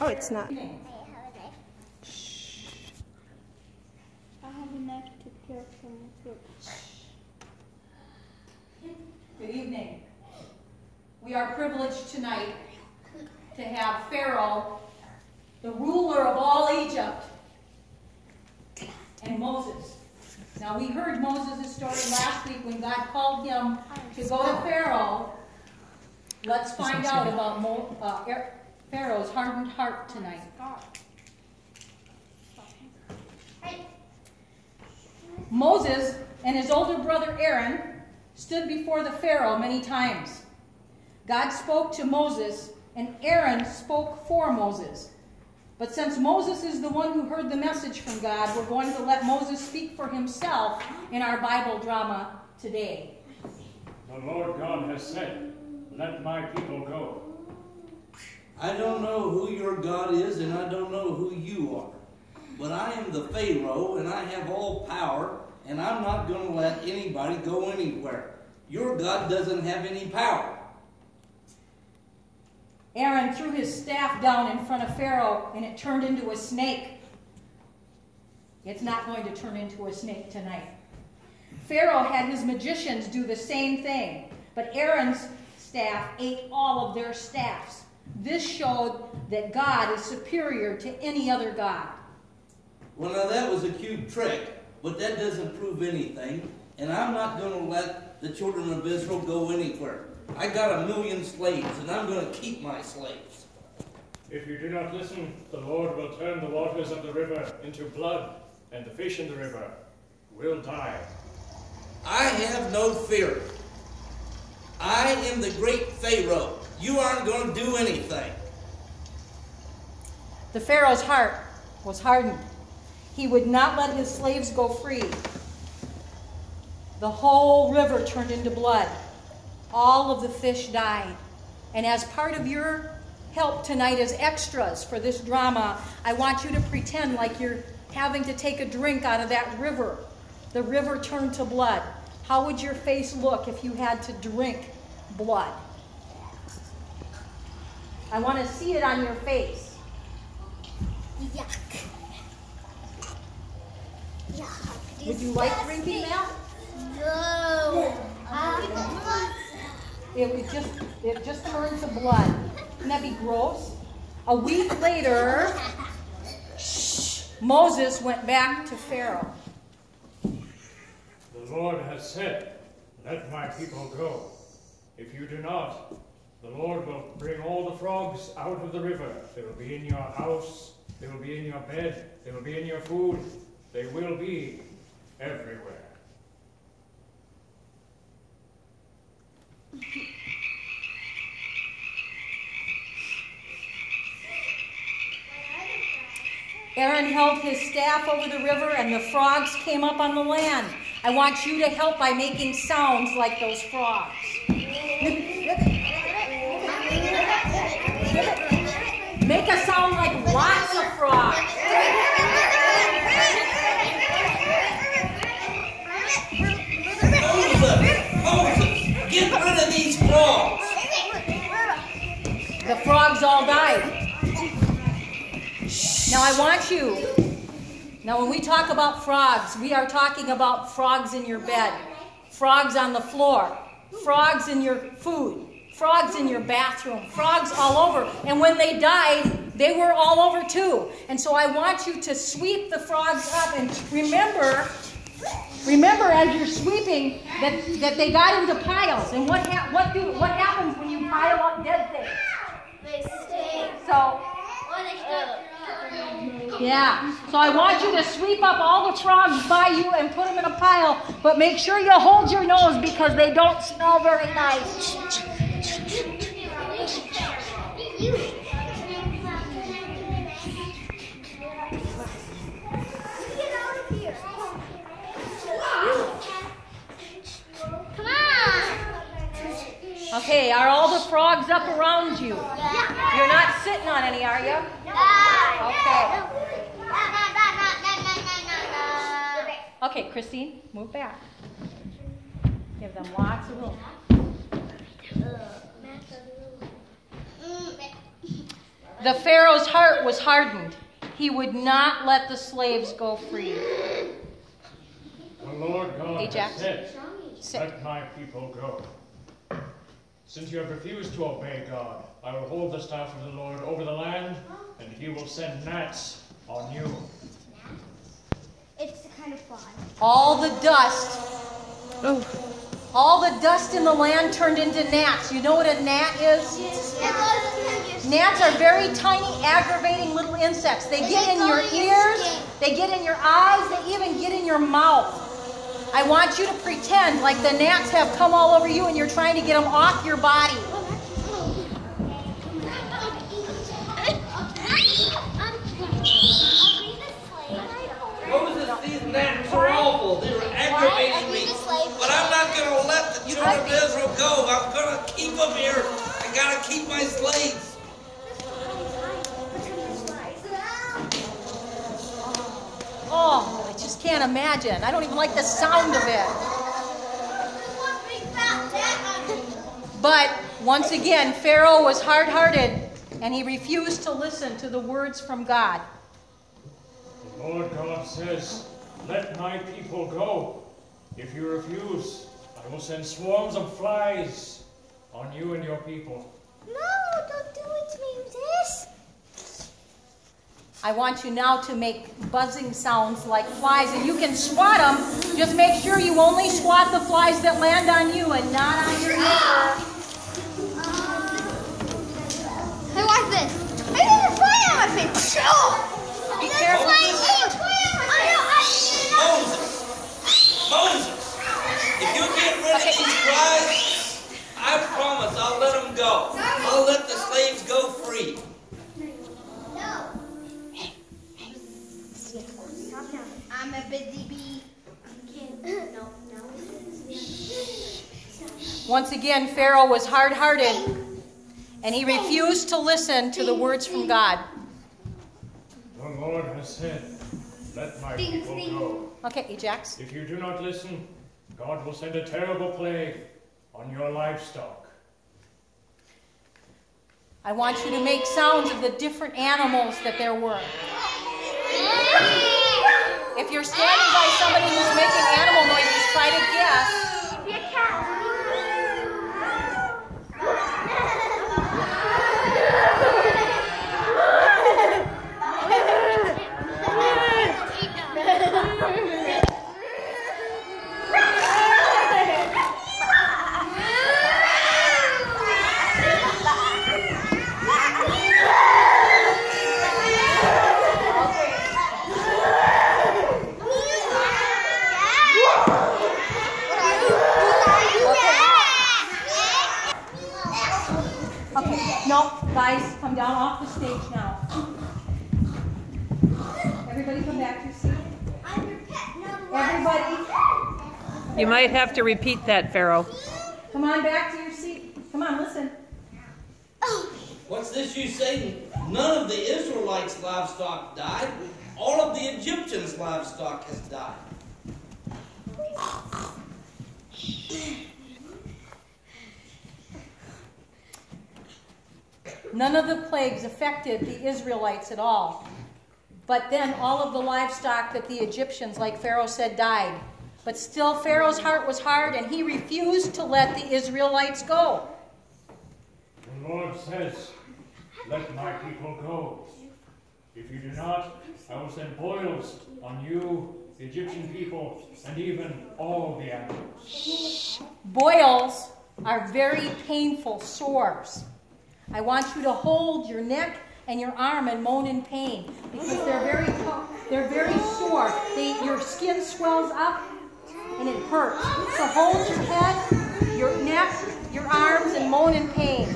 Oh, it's not. Shh. I have a knife to care for my foot. Good evening. We are privileged tonight to have Pharaoh, the ruler of all Egypt, and Moses. Now, we heard Moses' story last week when God called him to go to Pharaoh. Let's find out about Pharaoh's hardened heart tonight. Moses and his older brother Aaron stood before the Pharaoh many times. God spoke to Moses, and Aaron spoke for Moses. But since Moses is the one who heard the message from God, we're going to let Moses speak for himself in our Bible drama today. The Lord God has said, "Let my people go." I don't know who your God is, and I don't know who you are. But I am the Pharaoh, and I have all power, and I'm not going to let anybody go anywhere. Your God doesn't have any power. Aaron threw his staff down in front of Pharaoh, and it turned into a snake. It's not going to turn into a snake tonight. Pharaoh had his magicians do the same thing, but Aaron's staff ate all of their staffs. This showed that God is superior to any other god. Well, now that was a cute trick, but that doesn't prove anything, and I'm not going to let the children of Israel go anywhere. I got 1 million slaves, and I'm going to keep my slaves. If you do not listen, the Lord will turn the waters of the river into blood, and the fish in the river will die. I have no fear. I am the great Pharaoh. You aren't going to do anything. The Pharaoh's heart was hardened. He would not let his slaves go free. The whole river turned into blood. All of the fish died. And as part of your help tonight as extras for this drama, I want you to pretend like you're having to take a drink out of that river. The river turned to blood. How would your face look if you had to drink blood? I want to see it on your face. Yuck. Yuck. Would you like drinking that? No. It just turned to blood. Wouldn't that be gross? A week later, Moses went back to Pharaoh. The Lord has said, "Let my people go." If you do not, the Lord will bring all the frogs out of the river. They will be in your house, they will be in your bed, they will be in your food, they will be everywhere. Aaron held his staff over the river and the frogs came up on the land. I want you to help by making sounds like those frogs. Make a sound like lots of frogs. Moses, get rid of these frogs. The frogs all died. Now I want you, now when we talk about frogs, we are talking about frogs in your bed, frogs on the floor, frogs in your food, frogs in your bathroom, frogs all over. And when they died, they were all over too. And so I want you to sweep the frogs up and remember as you're sweeping that they got into piles. And what happens when you pile up dead things? They stink. So, yeah. So I want you to sweep up all the frogs by you and put them in a pile, but make sure you hold your nose because they don't smell very nice. Come on. Okay, are all the frogs up around you? Yeah. You're not sitting on any, are you? Okay. Okay, Christine, move back. Give them lots of room. the Pharaoh's heart was hardened. He would not let the slaves go free. The Lord God Ajax. has said, let my people go. Since you have refused to obey God, I will hold the staff of the Lord over the land, and he will send gnats on you. It's the kind of fly. All the dust in the land turned into gnats. You know what a gnat is? Gnats are very tiny, aggravating little insects. They get in your ears, they get in your eyes, they even get in your mouth. I want you to pretend like the gnats have come all over you and you're trying to get them off your body. Moses, these gnats are awful. They were aggravating me. But I'm not going to let the children of Israel go. I'm going to keep them here. I got to keep my slaves. Oh, I just can't imagine. I don't even like the sound of it. But once again, Pharaoh was hard-hearted and he refused to listen to the words from God. The Lord God says, let my people go. If you refuse, I will send swarms of flies on you and your people. No, don't do it to me, this. I want you now to make buzzing sounds like flies, and you can swat them. Just make sure you only swat the flies that land on you and not on your neighbor. I like this. I need to fly on my face. Be careful. Moses, if you get rid of these flies, I promise I'll let them go. I'll let the slaves go free. No. I'm a busy bee. No. Once again, Pharaoh was hard-hearted, and he refused to listen to the words from God. The Lord has said, let my people go. Okay, Ajax. If you do not listen, God will send a terrible plague on your livestock. I want you to make sounds of the different animals that there were. If you're standing by somebody who's making animal noises, try to guess. Be a cat. No, guys, come down off the stage now. Everybody come back to your seat. I'm your pet, not a Everybody, You might have to repeat that, Pharaoh. come on back to your seat. Come on, listen. What's this you say? None of the Israelites' livestock died. All of the Egyptians' livestock has died. None of the plagues affected the Israelites at all. But then all of the livestock that the Egyptians, like Pharaoh said, died. But still Pharaoh's heart was hard and he refused to let the Israelites go. The Lord says, let my people go. If you do not, I will send boils on you, the Egyptian people, and even all the animals. Boils are very painful sores. I want you to hold your neck and your arm and moan in pain because they're very sore. Your skin swells up and it hurts. So hold your head, your neck, your arms, and moan in pain.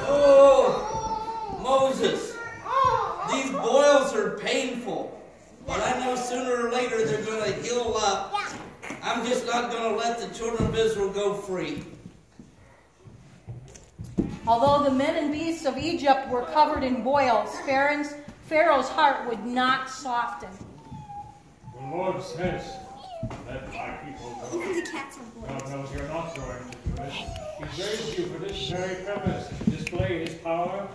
Oh, Moses, these boils are painful, but I know sooner or later they're going to heal up. I'm just not going to let the children of Israel go free. Although the men and beasts of Egypt were covered in boils, Pharaoh's heart would not soften. The Lord says, let my people go. The cats are boys. God knows you're not going to do it. He's raised you for this very purpose, to display his power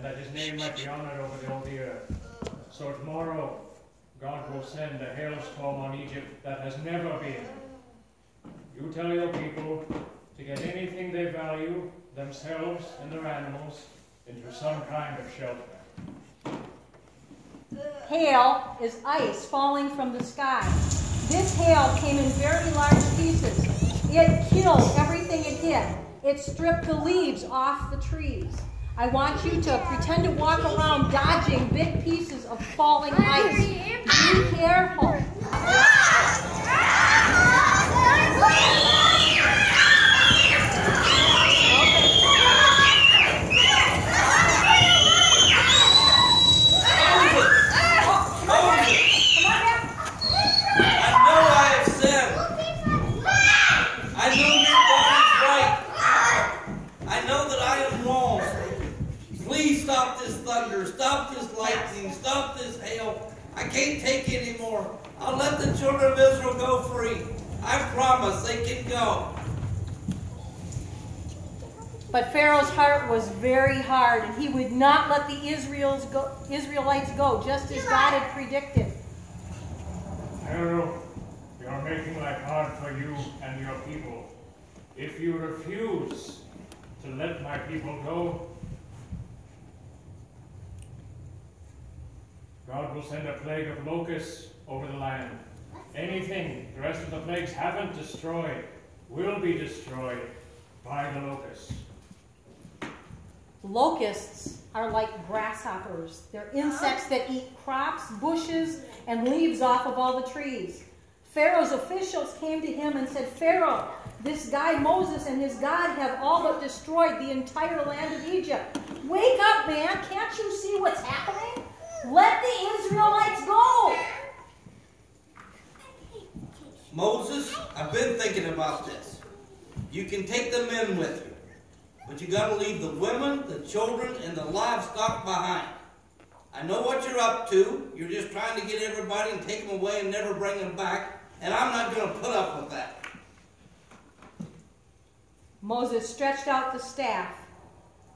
and that his name might be honored over all the earth. So tomorrow, God will send a hailstorm on Egypt that has never been. You tell your people to get anything they value, themselves and their animals, into some kind of shelter. Hail is ice falling from the sky. This hail came in very large pieces. It killed everything it hit. It stripped the leaves off the trees. I want you to pretend to walk around dodging big pieces of falling ice. Be careful. Stop this thunder, stop this lightning, stop this hail. I can't take it anymore. I'll let the children of Israel go free. I promise they can go. But Pharaoh's heart was very hard, and he would not let the Israelites go, just as God had predicted. Pharaoh, you are making life hard for you and your people. If you refuse to let my people go, God will send a plague of locusts over the land. Anything the rest of the plagues haven't destroyed will be destroyed by the locusts. Locusts are like grasshoppers. They're insects that eat crops, bushes, and leaves off of all the trees. Pharaoh's officials came to him and said, Pharaoh, this guy Moses and his God have all but destroyed the entire land of Egypt. Wake up, man. Can't you see what's happening? Let the Israelites go. Moses, I've been thinking about this. You can take the men with you, but you got to leave the women, the children, and the livestock behind. I know what you're up to. You're just trying to get everybody and take them away and never bring them back, and I'm not going to put up with that. Moses stretched out the staff,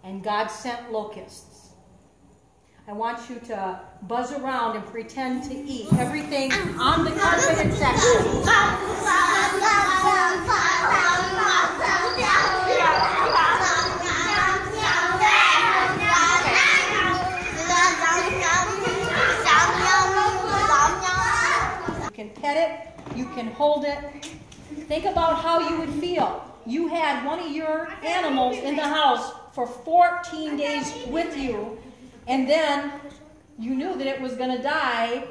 and God sent locusts. I want you to buzz around and pretend to eat everything on the carpeted section. You can pet it, you can hold it. Think about how you would feel. You had one of your animals in the house for 14 days with you, and then you knew that it was going to die,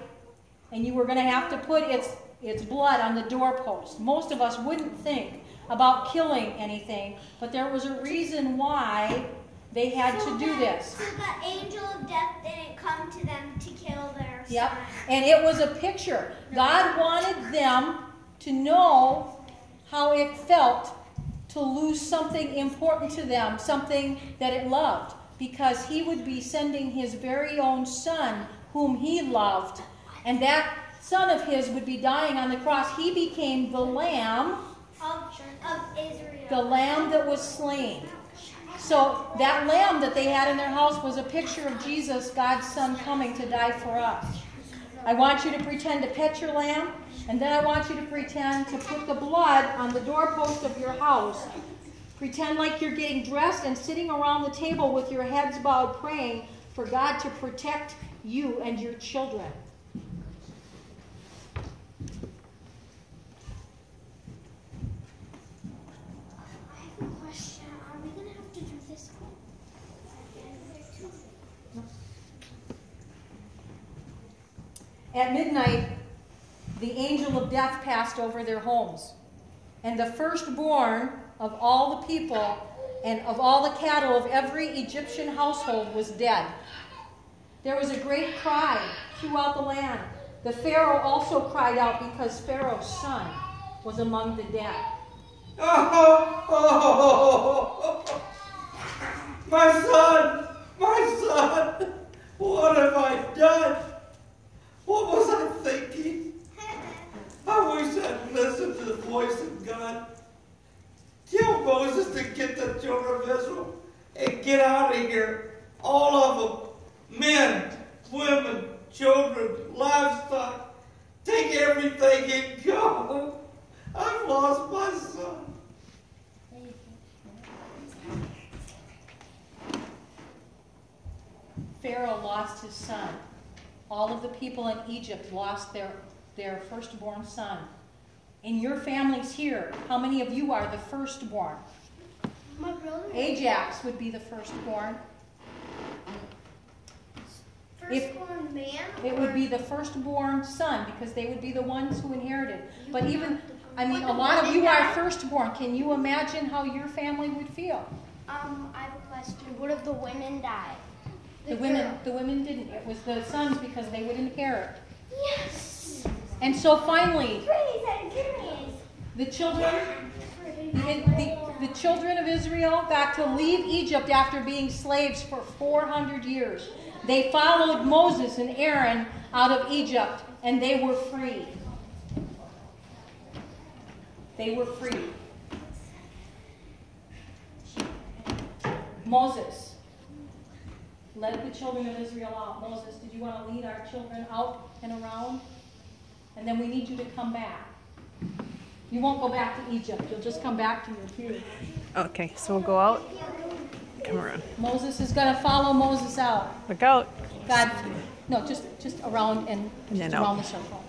and you were going to have to put its blood on the doorpost. Most of us wouldn't think about killing anything, but there was a reason why they had to do this. So the angel of death didn't come to them to kill their Yep, son. and it was a picture. God wanted them to know how it felt to lose something important to them, something that it loved, because he would be sending his very own son, whom he loved, and that son of his would be dying on the cross. He became the lamb Of Israel. the lamb that was slain. So that lamb that they had in their house was a picture of Jesus, God's son, coming to die for us. I want you to pretend to pet your lamb, and then I want you to pretend to put the blood on the doorpost of your house. Pretend like you're getting dressed and sitting around the table with your heads bowed, praying for God to protect you and your children. Are we going to have to do this? At midnight, the angel of death passed over their homes, and the firstborn of all the people and of all the cattle of every Egyptian household was dead. There was a great cry throughout the land. The Pharaoh also cried out because Pharaoh's son was among the dead. Oh, my son, what have I done? What was I thinking? I wish I'd listened to the voice of God. Tell Moses to get the children of Israel and get out of here. all of them, men, women, children, livestock. Take everything and go. I've lost my son. Pharaoh lost his son. All of the people in Egypt lost their firstborn son. In your families here, how many of you are the firstborn? My brother. Ajax would be the firstborn. Firstborn man. It would be the firstborn son because they would be the ones who inherited. But even, I mean, a lot of you are firstborn. Can you imagine how your family would feel? I have a question. What if the women died? The women didn't. It was the sons because they would inherit. Yes. And so finally, Praise and goodness. the children of Israel got to leave Egypt after being slaves for 400 years. They followed Moses and Aaron out of Egypt, and they were free. They were free. Moses led the children of Israel out. Moses, did you want to lead our children out and around? And then we need you to come back. You won't go back to Egypt. You'll just come back to your pew. Okay, so we'll go out. Come around. Moses is going to follow Moses out. Look out. God, no, just around and then just out. around the circle.